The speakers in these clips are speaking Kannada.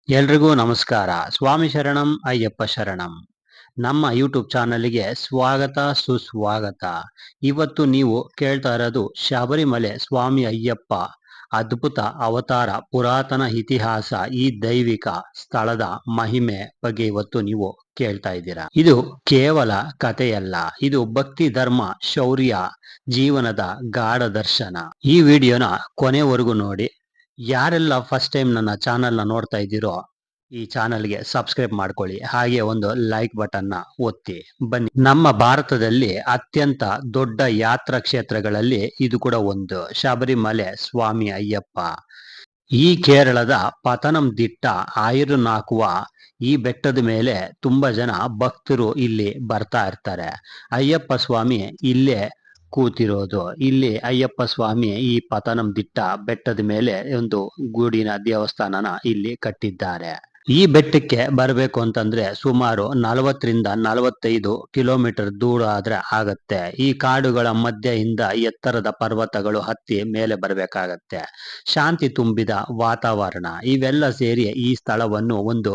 ಎಲ್ರಿಗೂ ನಮಸ್ಕಾರ. ಸ್ವಾಮಿ ಶರಣಂ ಅಯ್ಯಪ್ಪ ಶರಣಂ. ನಮ್ಮ ಯೂಟ್ಯೂಬ್ ಚಾನಲ್ಗೆ ಸ್ವಾಗತ ಸುಸ್ವಾಗತ. ಇವತ್ತು ನೀವು ಕೇಳ್ತಾ ಇರೋದು ಶಬರಿಮಲೆ ಸ್ವಾಮಿ ಅಯ್ಯಪ್ಪ ಅದ್ಭುತ ಅವತಾರ ಪುರಾತನ ಇತಿಹಾಸ. ಈ ದೈವಿಕ ಸ್ಥಳದ ಮಹಿಮೆ ಬಗ್ಗೆ ಇವತ್ತು ನೀವು ಕೇಳ್ತಾ ಇದ್ದೀರಾ. ಇದು ಕೇವಲ ಕಥೆಯಲ್ಲ, ಇದು ಭಕ್ತಿ, ಧರ್ಮ, ಶೌರ್ಯ, ಜೀವನದ ಗಾಢ ದರ್ಶನ. ಈ ವಿಡಿಯೋನ ಕೊನೆವರೆಗೂ ನೋಡಿ. ಯಾರೆಲ್ಲ ಫಸ್ಟ್ ಟೈಮ್ ನನ್ನ ಚಾನಲ್ನ ನೋಡ್ತಾ ಇದ್ದೀರೋ ಈ ಚಾನಲ್ಗೆ ಸಬ್ಸ್ಕ್ರೈಬ್ ಮಾಡ್ಕೊಳ್ಳಿ, ಹಾಗೆ ಒಂದು ಲೈಕ್ ಬಟನ್ನ ಒತ್ತಿ. ಬನ್ನಿ, ನಮ್ಮ ಭಾರತದಲ್ಲಿ ಅತ್ಯಂತ ದೊಡ್ಡ ಯಾತ್ರಾ ಕ್ಷೇತ್ರಗಳಲ್ಲಿ ಇದು ಕೂಡ ಒಂದು, ಶಬರಿಮಲೆ ಸ್ವಾಮಿ ಅಯ್ಯಪ್ಪ. ಈ ಕೇರಳದ ಪತನಂತಿಟ್ಟ ಆಯುರ್ನಾಕುವ ಈ ಬೆಟ್ಟದ ಮೇಲೆ ತುಂಬಾ ಜನ ಭಕ್ತರು ಇಲ್ಲಿ ಬರ್ತಾ ಇರ್ತಾರೆ. ಅಯ್ಯಪ್ಪ ಸ್ವಾಮಿ ಇಲ್ಲೇ ಕೂತಿರೋದು. ಇಲ್ಲಿ ಅಯ್ಯಪ್ಪ ಸ್ವಾಮಿ ಈ ಪತನಂತಿಟ್ಟ ಬೆಟ್ಟದ ಮೇಲೆ ಒಂದು ಗೂಡಿನ ದೇವಸ್ಥಾನನ ಇಲ್ಲಿ ಕಟ್ಟಿದ್ದಾರೆ. ಈ ಬೆಟ್ಟಕ್ಕೆ ಬರಬೇಕು ಅಂತಂದ್ರೆ ಸುಮಾರು 40 ರಿಂದ 45 ಕಿಲೋಮೀಟರ್ ದೂರ ಆದ್ರೆ ಆಗತ್ತೆ. ಈ ಕಾಡುಗಳ ಮಧ್ಯೆಯಿಂದ ಎತ್ತರದ ಪರ್ವತಗಳು ಹತ್ತಿ ಮೇಲೆ ಬರಬೇಕಾಗತ್ತೆ. ಶಾಂತಿ ತುಂಬಿದ ವಾತಾವರಣ ಇವೆಲ್ಲ ಸೇರಿ ಈ ಸ್ಥಳವನ್ನು ಒಂದು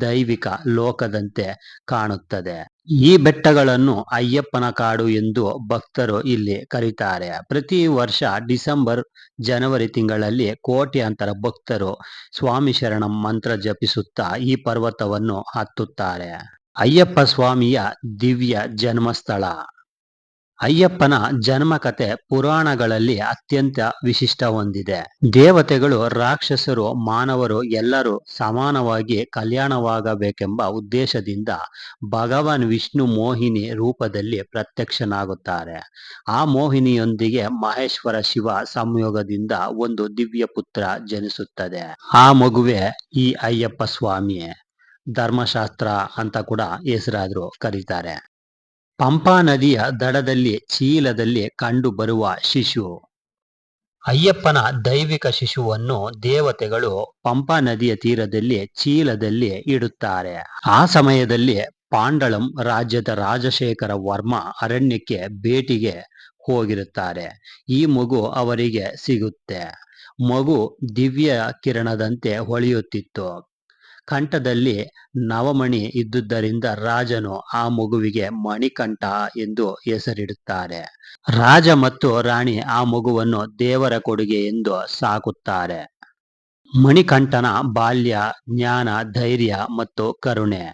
ದೈವಿಕ ಲೋಕದಂತೆ ಕಾಣುತ್ತದೆ. ಈ ಬೆಟ್ಟಗಳನ್ನು ಅಯ್ಯಪ್ಪನ ಕಾಡು ಎಂದು ಭಕ್ತರು ಇಲ್ಲಿ ಕರೀತಾರೆ. ಪ್ರತಿ ವರ್ಷ ಡಿಸೆಂಬರ್ ಜನವರಿ ತಿಂಗಳಲ್ಲಿ ಕೋಟ್ಯಾಂತರ ಭಕ್ತರು ಸ್ವಾಮಿ ಶರಣಂ ಮಂತ್ರ ಜಪಿಸುತ್ತಾ ಈ ಪರ್ವತವನ್ನು ಹತ್ತುತ್ತಾರೆ. ಅಯ್ಯಪ್ಪ ಸ್ವಾಮಿಯ ದಿವ್ಯ ಜನ್ಮಸ್ಥಳ. ಅಯ್ಯಪ್ಪನ ಜನ್ಮಕಥೆ ಪುರಾಣಗಳಲ್ಲಿ ಅತ್ಯಂತ ವಿಶಿಷ್ಟ ಹೊಂದಿದೆ. ದೇವತೆಗಳು, ರಾಕ್ಷಸರು, ಮಾನವರು ಎಲ್ಲರೂ ಸಮಾನವಾಗಿ ಕಲ್ಯಾಣವಾಗಬೇಕೆಂಬ ಉದ್ದೇಶದಿಂದ ಭಗವಾನ್ ವಿಷ್ಣು ಮೋಹಿನಿ ರೂಪದಲ್ಲಿ ಪ್ರತ್ಯಕ್ಷನಾಗುತ್ತಾರೆ. ಆ ಮೋಹಿನಿಯೊಂದಿಗೆ ಮಹೇಶ್ವರ ಶಿವ ಸಂಯೋಗದಿಂದ ಒಂದು ದಿವ್ಯ ಪುತ್ರ ಜನಿಸುತ್ತದೆ. ಆ ಮಗುವೆ ಈ ಅಯ್ಯಪ್ಪ ಸ್ವಾಮಿ. ಧರ್ಮಶಾಸ್ತ್ರ ಅಂತ ಕೂಡ ಹೆಸರಾದ್ರೂ ಕರೀತಾರೆ. ಪಂಪಾ ನದಿಯ ದಡದಲ್ಲಿ ಚೀಲದಲ್ಲಿ ಕಂಡು ಬರುವ ಶಿಶು. ಅಯ್ಯಪ್ಪನ ದೈವಿಕ ಶಿಶುವನ್ನು ದೇವತೆಗಳು ಪಂಪಾ ನದಿಯ ತೀರದಲ್ಲಿ ಚೀಲದಲ್ಲಿ ಇಡುತ್ತಾರೆ. ಆ ಸಮಯದಲ್ಲಿ ಪಾಂಡಳಂ ರಾಜ್ಯದ ರಾಜಶೇಖರ ವರ್ಮ ಅರಣ್ಯಕ್ಕೆ ಭೇಟಿಗೆ ಹೋಗಿರುತ್ತಾರೆ. ಈ ಮಗು ಅವರಿಗೆ ಸಿಗುತ್ತೆ. ಮಗು ದಿವ್ಯ ಕಿರಣದಂತೆ ಹೊಳೆಯುತ್ತಿತ್ತು. ಕಂಠದಲ್ಲಿ ನವಮಣಿ ಇದ್ದುದರಿಂದ ರಾಜನು ಆ ಮಗುವಿಗೆ ಮಣಿಕಂಠ ಎಂದು ಹೆಸರಿಡುತ್ತಾರೆ. ರಾಜ ಮತ್ತು ರಾಣಿ ಆ ಮಗುವನ್ನು ದೇವರ ಕೊಡುಗೆ ಎಂದು ಸಾಕುತ್ತಾರೆ. ಮಣಿಕಂಠನ ಬಾಲ್ಯ, ಜ್ಞಾನ, ಧೈರ್ಯ ಮತ್ತು ಕರುಣೆ.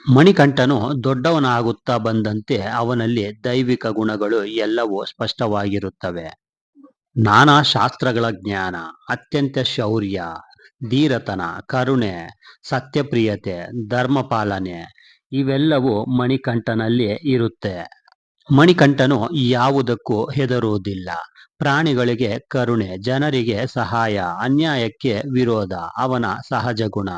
ಮಣಿಕಂಠನು ದೊಡ್ಡವನಾಗುತ್ತಾ ಬಂದಂತೆ ಅವನಲ್ಲಿ ದೈವಿಕ ಗುಣಗಳು ಎಲ್ಲವೂ ಸ್ಪಷ್ಟವಾಗಿರುತ್ತವೆ. ನಾನಾ ಶಾಸ್ತ್ರಗಳ ಜ್ಞಾನ, ಅತ್ಯಂತ ಶೌರ್ಯ, ಧೀರತನ, ಕರುಣೆ, ಸತ್ಯಪ್ರಿಯತೆ, ಧರ್ಮ ಪಾಲನೆ ಇವೆಲ್ಲವೂ ಮಣಿಕಂಠನಲ್ಲಿ ಇರುತ್ತೆ. ಮಣಿಕಂಠನು ಯಾವುದಕ್ಕೂ ಹೆದರುವುದಿಲ್ಲ. ಪ್ರಾಣಿಗಳಿಗೆ ಕರುಣೆ, ಜನರಿಗೆ ಸಹಾಯ, ಅನ್ಯಾಯಕ್ಕೆ ವಿರೋಧ ಅವನ ಸಹಜ ಗುಣ.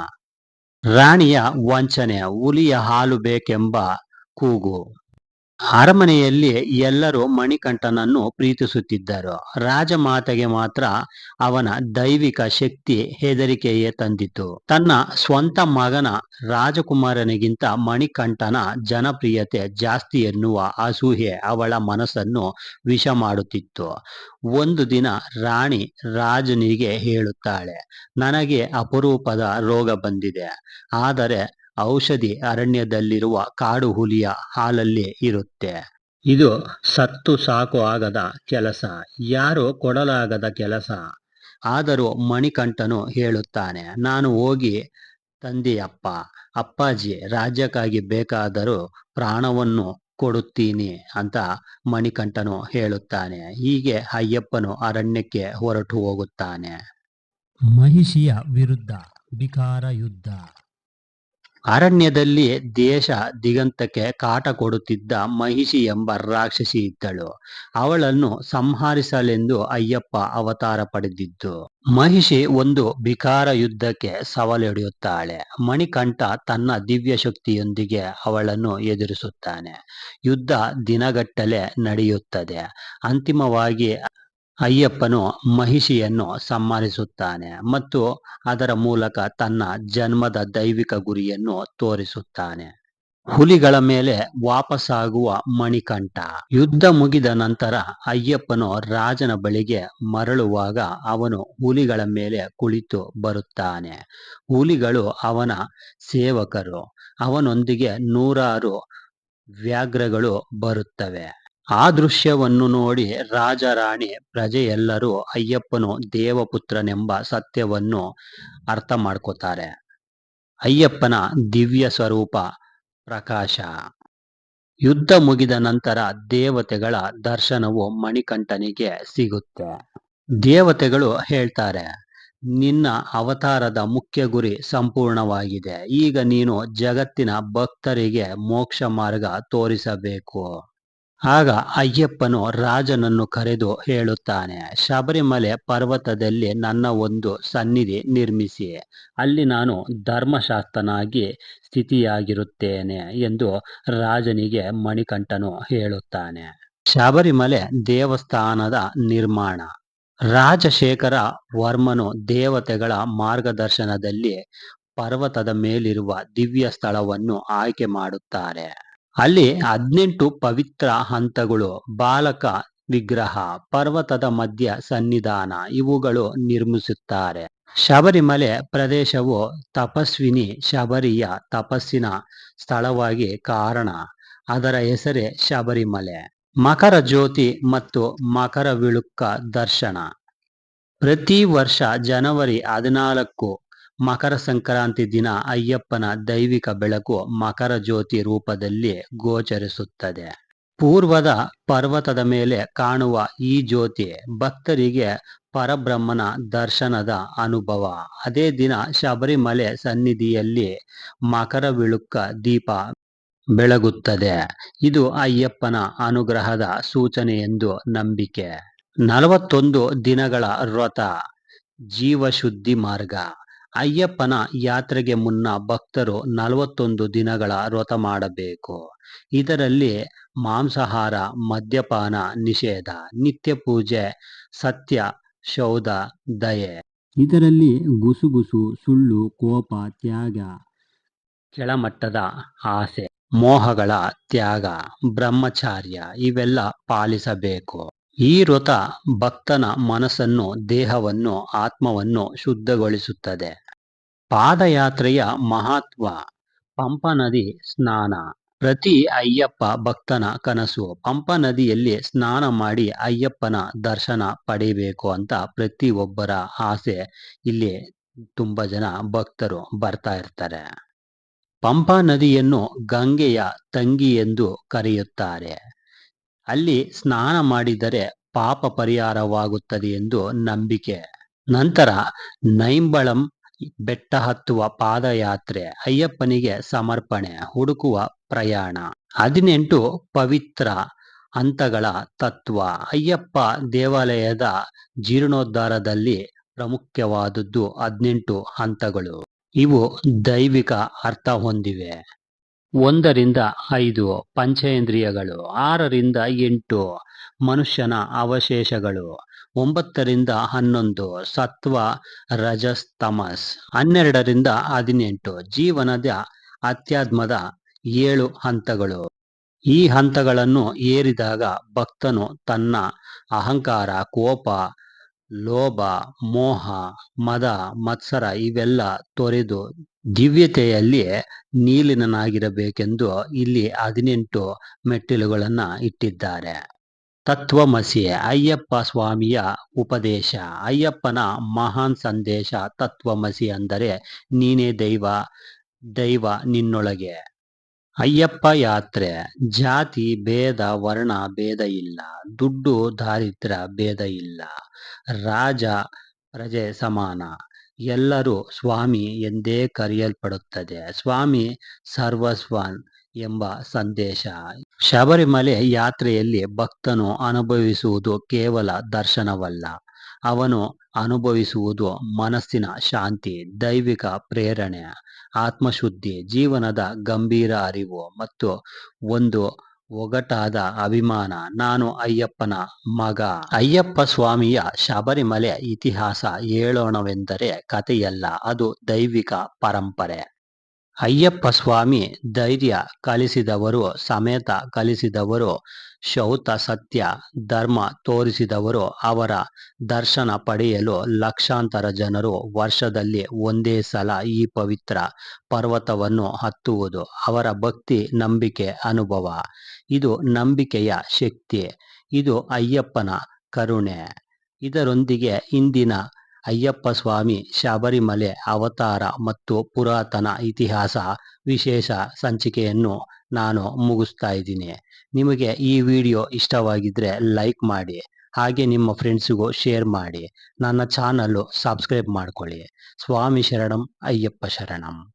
ರಾಣಿಯ ವಂಚನೆ, ಹುಲಿಯ ಹಾಲು ಬೇಕೆಂಬ ಕೂಗು. ಅರಮನೆಯಲ್ಲಿ ಎಲ್ಲರೂ ಮಣಿಕಂಠನನ್ನು ಪ್ರೀತಿಸುತ್ತಿದ್ದರು. ರಾಜಮಾತೆಗೆ ಮಾತ್ರ ಅವನ ದೈವಿಕ ಶಕ್ತಿ ಹೆದರಿಕೆಯೇ ತಂದಿತು. ತನ್ನ ಸ್ವಂತ ಮಗನ ರಾಜಕುಮಾರನಿಗಿಂತ ಮಣಿಕಂಠನ ಜನಪ್ರಿಯತೆ ಜಾಸ್ತಿ ಎನ್ನುವ ಅಸೂಯೆ ಅವಳ ಮನಸ್ಸನ್ನು ವಿಷ ಮಾಡುತ್ತಿತ್ತು. ಒಂದು ದಿನ ರಾಣಿ ರಾಜನಿಗೆ ಹೇಳುತ್ತಾಳೆ, ನನಗೆ ಅಪರೂಪದ ರೋಗ ಬಂದಿದೆ, ಆದರೆ ಔಷಧಿ ಅರಣ್ಯದಲ್ಲಿರುವ ಕಾಡು ಹುಲಿಯ ಹಾಲಲ್ಲಿ ಇರುತ್ತೆ. ಇದು ಸತ್ತು ಸಾಕು ಆಗದ ಕೆಲಸ, ಯಾರು ಕೊಡಲಾಗದ ಕೆಲಸ. ಆದರೂ ಮಣಿಕಂಠನು ಹೇಳುತ್ತಾನೆ, ನಾನು ಹೋಗಿ ತಂದೆಯಪ್ಪ, ಅಪ್ಪಾಜಿ, ರಾಜ್ಯಕ್ಕಾಗಿ ಬೇಕಾದರೂ ಪ್ರಾಣವನ್ನು ಕೊಡುತ್ತೀನಿ ಅಂತ ಮಣಿಕಂಠನು ಹೇಳುತ್ತಾನೆ. ಹೀಗೆ ಅಯ್ಯಪ್ಪನು ಅರಣ್ಯಕ್ಕೆ ಹೊರಟು ಹೋಗುತ್ತಾನೆ. ಮಹಿಷಿಯ ವಿರುದ್ಧ ವಿಕಾರ ಯುದ್ಧ. ಅರಣ್ಯದಲ್ಲಿ ದೇಶ ದಿಗಂತಕ್ಕೆ ಕಾಟ ಕೊಡುತ್ತಿದ್ದ ಮಹಿಷಿ ಎಂಬ ರಾಕ್ಷಸಿ ಇದ್ದಳು. ಅವಳನ್ನು ಸಂಹರಿಸಲೆಂದು ಅಯ್ಯಪ್ಪ ಅವತಾರ ಪಡೆದಿದ್ದು. ಮಹಿಷಿ ಒಂದು ವಿಕಾರ ಯುದ್ಧಕ್ಕೆ ಸವಾಲೆಳೆಯುತ್ತಾಳೆ. ಮಣಿಕಂಠ ತನ್ನ ದಿವ್ಯ ಶಕ್ತಿಯೊಂದಿಗೆ ಅವಳನ್ನು ಎದುರಿಸುತ್ತಾನೆ. ಯುದ್ಧ ದಿನಗಟ್ಟಲೆ ನಡೆಯುತ್ತದೆ. ಅಂತಿಮವಾಗಿ ಅಯ್ಯಪ್ಪನು ಮಹಿಷಿಯನ್ನು ಸಂಹರಿಸುತ್ತಾನೆ ಮತ್ತು ಅದರ ಮೂಲಕ ತನ್ನ ಜನ್ಮದ ದೈವಿಕ ಗುರಿಯನ್ನು ತೋರಿಸುತ್ತಾನೆ. ಹುಲಿಗಳ ಮೇಲೆ ವಾಪಸ್ಸಾಗುವ ಮಣಿಕಂಠ. ಯುದ್ಧ ಮುಗಿದ ನಂತರ ಅಯ್ಯಪ್ಪನು ರಾಜನ ಬಳಿಗೆ ಮರಳುವಾಗ ಅವನು ಹುಲಿಗಳ ಮೇಲೆ ಕುಳಿತು ಬರುತ್ತಾನೆ. ಹುಲಿಗಳು ಅವನ ಸೇವಕರು. ಅವನೊಂದಿಗೆ 100 ವ್ಯಾಘ್ರಗಳು ಬರುತ್ತವೆ. ಆ ದೃಶ್ಯವನ್ನು ನೋಡಿ ರಾಜ ರಾಣಿ ಪ್ರಜೆಯೆಲ್ಲರೂ ಅಯ್ಯಪ್ಪನು ದೇವಪುತ್ರನೆಂಬ ಸತ್ಯವನ್ನು ಅರ್ಥ ಮಾಡ್ಕೋತಾರೆ. ಅಯ್ಯಪ್ಪನ ದಿವ್ಯ ಸ್ವರೂಪ ಪ್ರಕಾಶ. ಯುದ್ಧ ಮುಗಿದ ನಂತರ ದೇವತೆಗಳ ದರ್ಶನವು ಮಣಿಕಂಠನಿಗೆ ಸಿಗುತ್ತೆ. ದೇವತೆಗಳು ಹೇಳ್ತಾರೆ, ನಿನ್ನ ಅವತಾರದ ಮುಖ್ಯ ಗುರಿ ಸಂಪೂರ್ಣವಾಗಿದೆ. ಈಗ ನೀನು ಜಗತ್ತಿನ ಭಕ್ತರಿಗೆ ಮೋಕ್ಷ ಮಾರ್ಗ ತೋರಿಸಬೇಕು. ಆಗ ಅಯ್ಯಪ್ಪನು ರಾಜನನ್ನು ಕರೆದು ಹೇಳುತ್ತಾನೆ, ಶಬರಿಮಲೆ ಪರ್ವತದಲ್ಲಿ ನನ್ನ ಒಂದು ಸನ್ನಿಧಿ ನಿರ್ಮಿಸಿ, ಅಲ್ಲಿ ನಾನು ಧರ್ಮಶಾಸ್ತ್ರನಾಗಿ ಸ್ಥಿತಿಯಾಗಿರುತ್ತೇನೆ ಎಂದು ರಾಜನಿಗೆ ಮಣಿಕಂಠನು ಹೇಳುತ್ತಾನೆ. ಶಬರಿಮಲೆ ದೇವಸ್ಥಾನದ ನಿರ್ಮಾಣ. ರಾಜಶೇಖರ ವರ್ಮನು ದೇವತೆಗಳ ಮಾರ್ಗದರ್ಶನದಲ್ಲಿ ಪರ್ವತದ ಮೇಲಿರುವ ದಿವ್ಯ ಸ್ಥಳವನ್ನು ಆಯ್ಕೆ ಮಾಡುತ್ತಾರೆ. ಅಲ್ಲಿ 18 ಪವಿತ್ರ ಹಂತಗಳು, ಬಾಲಕ ವಿಗ್ರಹ, ಪರ್ವತದ ಮಧ್ಯ ಸನ್ನಿಧಾನ ಇವುಗಳು ನಿರ್ಮಿಸುತ್ತಾರೆ. ಶಬರಿಮಲೆ ಪ್ರದೇಶವು ತಪಸ್ವಿನಿ ಶಬರಿಯ ತಪಸ್ಸಿನ ಸ್ಥಳವಾಗಿ ಕಾರಣ ಅದರ ಹೆಸರೇ ಶಬರಿಮಲೆ. ಮಕರ ಜ್ಯೋತಿ ಮತ್ತು ಮಕರ ವಿಳುಕ್ಕ ದರ್ಶನ. ಪ್ರತಿ ವರ್ಷ ಜನವರಿ 14 ಮಕರ ಸಂಕ್ರಾಂತಿ ದಿನ ಅಯ್ಯಪ್ಪನ ದೈವಿಕ ಬೆಳಕು ಮಕರ ಜ್ಯೋತಿ ರೂಪದಲ್ಲಿ ಗೋಚರಿಸುತ್ತದೆ. ಪೂರ್ವದ ಪರ್ವತದ ಮೇಲೆ ಕಾಣುವ ಈ ಜ್ಯೋತಿ ಭಕ್ತರಿಗೆ ಪರಬ್ರಹ್ಮನ ದರ್ಶನದ ಅನುಭವ. ಅದೇ ದಿನ ಶಬರಿಮಲೆ ಸನ್ನಿಧಿಯಲ್ಲಿ ಮಕರ ವಿಳುಕ್ಕ ದೀಪ ಬೆಳಗುತ್ತದೆ. ಇದು ಅಯ್ಯಪ್ಪನ ಅನುಗ್ರಹದ ಸೂಚನೆ ಎಂದು ನಂಬಿಕೆ. 41 ದಿನಗಳ ವ್ರತ, ಜೀವಶುದ್ಧಿ ಮಾರ್ಗ. ಅಯ್ಯಪ್ಪನ ಯಾತ್ರೆಗೆ ಮುನ್ನ ಭಕ್ತರು 41 ದಿನಗಳ ವ್ರತ ಮಾಡಬೇಕು. ಇದರಲ್ಲಿ ಮಾಂಸಾಹಾರ, ಮದ್ಯಪಾನ ನಿಷೇಧ, ನಿತ್ಯ ಪೂಜೆ, ಸತ್ಯ, ಶೌಧ, ದಯೆ. ಇದರಲ್ಲಿ ಗುಸುಗುಸು, ಸುಳ್ಳು, ಕೋಪ, ತ್ಯಾಗ, ಕೆಳಮಟ್ಟದ ಆಸೆ, ಮೋಹಗಳ ತ್ಯಾಗ, ಬ್ರಹ್ಮಚಾರ್ಯ ಇವೆಲ್ಲ ಪಾಲಿಸಬೇಕು. ಈ ವ್ರತ ಭಕ್ತನ ಮನಸ್ಸನ್ನು, ದೇಹವನ್ನು, ಆತ್ಮವನ್ನು ಶುದ್ಧಗೊಳಿಸುತ್ತದೆ. ಪಾದಯಾತ್ರೆಯ ಮಹತ್ವ. ಪಂಪಾ ನದಿ ಸ್ನಾನ. ಪ್ರತಿ ಅಯ್ಯಪ್ಪ ಭಕ್ತನ ಕನಸು. ಪಂಪಾ ನದಿಯಲ್ಲಿ ಸ್ನಾನ ಮಾಡಿ ಅಯ್ಯಪ್ಪನ ದರ್ಶನ ಪಡೆಯಬೇಕು ಅಂತ ಪ್ರತಿಯೊಬ್ಬರ ಆಸೆ. ಇಲ್ಲಿ ತುಂಬಾ ಜನ ಭಕ್ತರು ಬರ್ತಾ ಇರ್ತಾರೆ. ಪಂಪಾ ನದಿಯನ್ನು ಗಂಗೆಯ ತಂಗಿ ಎಂದು ಕರೆಯುತ್ತಾರೆ. ಅಲ್ಲಿ ಸ್ನಾನ ಮಾಡಿದರೆ ಪಾಪ ಪರಿಹಾರವಾಗುತ್ತದೆ ಎಂದು ನಂಬಿಕೆ. ನಂತರ ನೈಂಬಳಂ ಬೆಟ್ಟ ಹತ್ತುವ ಪಾದಯಾತ್ರೆ, ಅಯ್ಯಪ್ಪನಿಗೆ ಸಮರ್ಪಣೆ ಹುಡುಕುವ ಪ್ರಯಾಣ. 18 ಪವಿತ್ರ ಹಂತಗಳ ತತ್ವ. ಅಯ್ಯಪ್ಪ ದೇವಾಲಯದ ಜೀರ್ಣೋದ್ಧಾರದಲ್ಲಿ ಪ್ರಮುಖವಾದದ್ದು 18 ಹಂತಗಳು. ಇವು ದೈವಿಕ ಅರ್ಥ ಹೊಂದಿವೆ. 1 ರಿಂದ 5 ಪಂಚೇಂದ್ರಿಯಗಳು, 6 ರಿಂದ 8 ಮನುಷ್ಯನ ಅವಶೇಷಗಳು, 9 ರಿಂದ 11 ಸತ್ವ ರಜಸ್ ತಮಸ್, 12 ರಿಂದ 18 ಜೀವನದ ಅಧ್ಯಾತ್ಮದ 7 ಹಂತಗಳು. ಈ ಹಂತಗಳನ್ನು ಏರಿದಾಗ ಭಕ್ತನು ತನ್ನ ಅಹಂಕಾರ, ಕೋಪ, ಲೋಭ, ಮೋಹ, ಮದ, ಮತ್ಸರ ಇವೆಲ್ಲ ತೊರೆದು ದಿವ್ಯತೆಯಲ್ಲಿ ನೀಲಿನನಾಗಿರಬೇಕೆಂದು ಇಲ್ಲಿ 18 ಮೆಟ್ಟಿಲುಗಳನ್ನ ಇಟ್ಟಿದ್ದಾರೆ. ತತ್ವಮಸಿ ಅಯ್ಯಪ್ಪ ಸ್ವಾಮಿಯ ಉಪದೇಶ. ಅಯ್ಯಪ್ಪನ ಮಹಾನ್ ಸಂದೇಶ ತತ್ವಮಸಿ ಅಂದರೆ ನೀನೇ ದೈವ, ದೈವ ನಿನ್ನೊಳಗೆ. ಅಯ್ಯಪ್ಪ ಯಾತ್ರೆ. ಜಾತಿ ಭೇದ, ವರ್ಣ ಭೇದ ಇಲ್ಲ, ದುಡ್ಡು ದಾರಿದ್ರ್ಯ ಭೇದ ಇಲ್ಲ, ರಾಜ ಪ್ರಜೆ ಸಮಾನ, ಎಲ್ಲರೂ ಸ್ವಾಮಿ ಎಂದೇ ಕರೆಯಲ್ಪಡುತ್ತದೆ. ಸ್ವಾಮಿ ಸರ್ವಸ್ವನ್ ಎಂಬ ಸಂದೇಶ. ಶಬರಿಮಲೆ ಯಾತ್ರೆಯಲ್ಲಿ ಭಕ್ತನು ಅನುಭವಿಸುವುದು ಕೇವಲ ದರ್ಶನವಲ್ಲ, ಅವನು ಅನುಭವಿಸುವುದು ಮನಸ್ಸಿನ ಶಾಂತಿ, ದೈವಿಕ ಪ್ರೇರಣೆ, ಆತ್ಮಶುದ್ಧಿ, ಜೀವನದ ಗಂಭೀರ ಅರಿವು ಮತ್ತು ಒಂದು ಒಗಟಾದ ಅಭಿಮಾನ. ನಾನು ಅಯ್ಯಪ್ಪನ ಮಗ. ಅಯ್ಯಪ್ಪ ಸ್ವಾಮಿಯ ಶಬರಿಮಲೆ ಇತಿಹಾಸ ಹೇಳೋಣವೆಂದರೆ ಕಥೆಯಲ್ಲ, ಅದು ದೈವಿಕ ಪರಂಪರೆ. ಅಯ್ಯಪ್ಪ ಸ್ವಾಮಿ ಧೈರ್ಯ ಕಲಿಸಿದವರು, ಸಮೇತ ಕಲಿಸಿದವರು, ಶೌತ ಸತ್ಯ ಧರ್ಮ ತೋರಿಸಿದವರು. ಅವರ ದರ್ಶನ ಪಡೆಯಲು ಲಕ್ಷಾಂತರ ಜನರು ವರ್ಷದಲ್ಲಿ ಒಂದೇ ಸಲ ಈ ಪವಿತ್ರ ಪರ್ವತವನ್ನು ಹತ್ತುವುದು ಅವರ ಭಕ್ತಿ, ನಂಬಿಕೆ, ಅನುಭವ. ಇದು ನಂಬಿಕೆಯ ಶಕ್ತಿ. ಇದು ಅಯ್ಯಪ್ಪನ ಕರುಣೆ. ಇದರೊಂದಿಗೆ ಇಂದಿನ ಅಯ್ಯಪ್ಪ ಸ್ವಾಮಿ ಶಬರಿಮಲೆ ಅವತಾರ ಮತ್ತು ಪುರಾತನ ಇತಿಹಾಸ ವಿಶೇಷ ಸಂಚಿಕೆಯನ್ನು ನಾನು ಮುಗಿಸ್ತಾ ಇದ್ದೀನಿ. ನಿಮಗೆ ಈ ವಿಡಿಯೋ ಇಷ್ಟವಾಗಿದ್ರೆ ಲೈಕ್ ಮಾಡಿ, ಹಾಗೆ ನಿಮ್ಮ ಫ್ರೆಂಡ್ಸಿಗೂ ಶೇರ್ ಮಾಡಿ. ನನ್ನ ಚಾನಲ್ಲು ಸಬ್ಸ್ಕ್ರೈಬ್ ಮಾಡ್ಕೊಳ್ಳಿ. ಸ್ವಾಮಿ ಶರಣಂ, ಅಯ್ಯಪ್ಪ ಶರಣಂ.